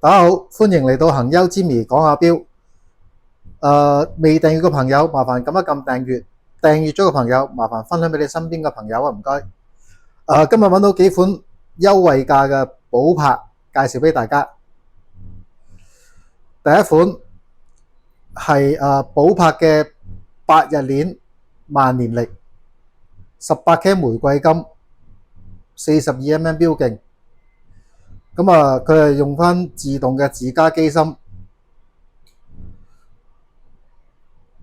大家好，歡迎嚟到行優之謎講下錶。未訂閱嘅朋友，麻煩撳一撳訂閱；訂閱咗嘅朋友，麻煩分享俾你身邊嘅朋友啊，唔該。今日揾到幾款優惠價嘅寶珀，介紹俾大家。第一款係寶珀嘅8日鏈萬年曆，18K 玫瑰金，42mm 錶徑。佢係用翻自動嘅自家機芯，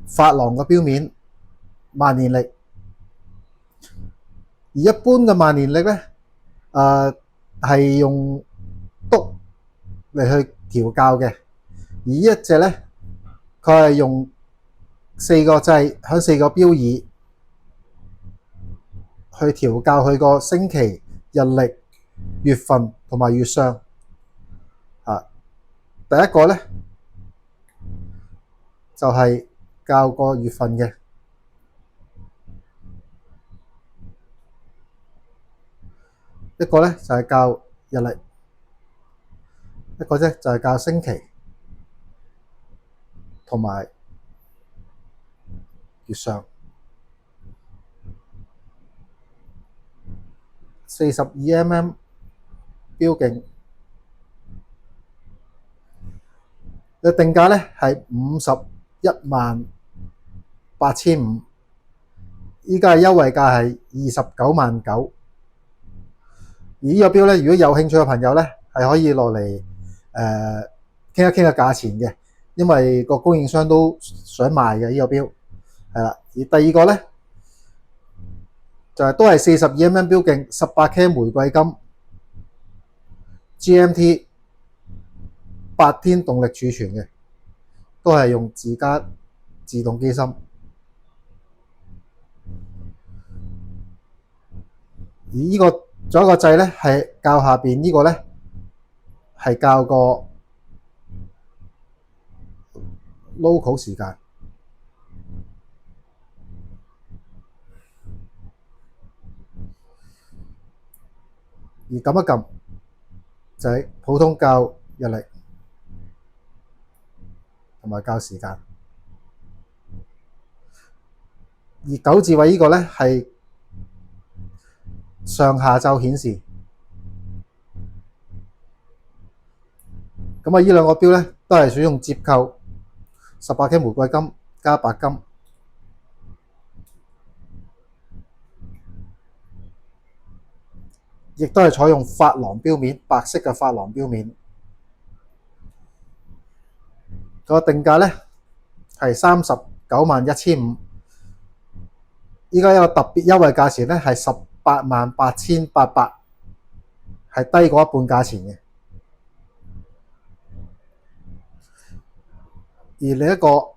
珐琅嘅錶面，萬年曆。而一般嘅萬年曆咧，係用篤嚟去調校嘅，而呢一隻咧，佢係用4個掣響4個錶耳去調校佢個星期、日曆、月份同埋月相。第一個咧就係校個月份嘅，一個咧就係校日曆，一個咧就係校星期同埋月相。42mm 錶徑嘅定價咧係518500，依家嘅優惠價係299000。而呢個錶咧，如果有興趣嘅朋友咧，係可以落嚟傾一傾嘅價錢嘅，因為個供應商都想賣嘅呢個錶，係啦。而第二個咧就係都係42mm 錶徑，18K 玫瑰金 GMT 8天動力儲存嘅，都係用自家自動機芯。而呢個仲有一個掣咧，係校下邊呢個咧，係校個 local 時間。而撳一撳就係普通校日曆同埋校時間。而9字位呢個咧係上下晝顯示。呢兩個錶咧都係選用接扣，18K 玫瑰金加白金。亦都係採用珐琅錶面，白色嘅珐琅錶面。個定價咧係391500，依家一個特別優惠價錢咧係188800，係低過一半價錢嘅。而另一個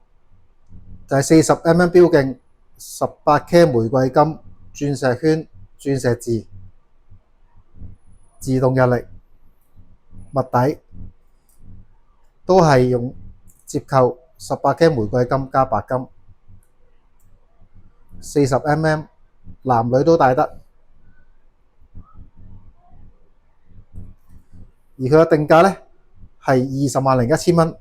就係40mm 錶徑，18K 玫瑰金鑽石圈鑽石字，自動日曆，物底，都係用接扣18K 玫瑰金加白金，40mm 男女都戴得。而佢嘅定價咧係201000蚊，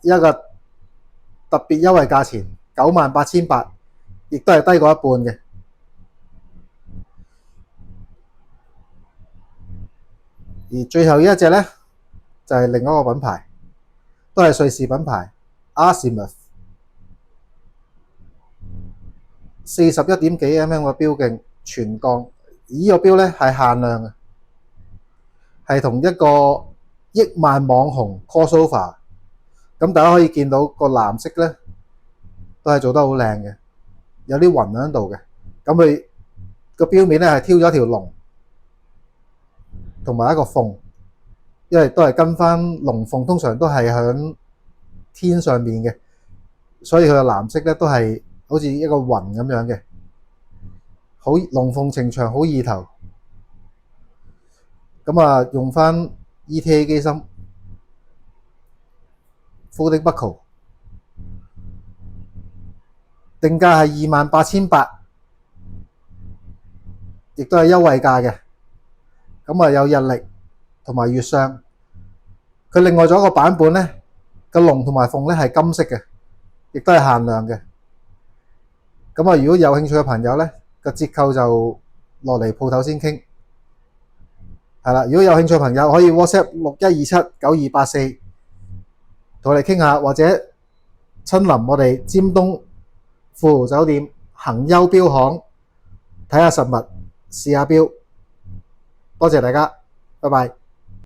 一個特別優惠價錢98800，亦都係低過一半嘅。而最後一隻咧就係另一個品牌，都係瑞士品牌 Azimuth， 41點幾 mm 嘅錶徑全鋼。而呢個錶咧係限量嘅，係同一個億萬網紅 crossover。大家可以見到個藍色咧都係做得好靚嘅，有啲雲喺度嘅。佢個錶面咧係挑咗條龍同埋一個鳳，因為都係跟翻龍鳳，通常都係響天上面嘅，所以佢嘅藍色咧都係好似一個雲咁樣嘅，好龍鳳呈祥，好意頭。用翻 ETA 機芯 Folding Buckle， 定價係28800，亦都係優惠價嘅。有日曆同埋月相。佢另外仲有一個版本咧，個龍同埋鳳咧係金色嘅，亦都係限量嘅。咁啊，如果有興趣嘅朋友咧，個折扣就落嚟鋪頭先傾。係啦，如果有興趣嘅朋友可以 WhatsApp 61279284同我哋傾下，或者親臨我哋尖東富豪酒店恒優錶行睇下實物，試下錶。多謝大家，拜拜。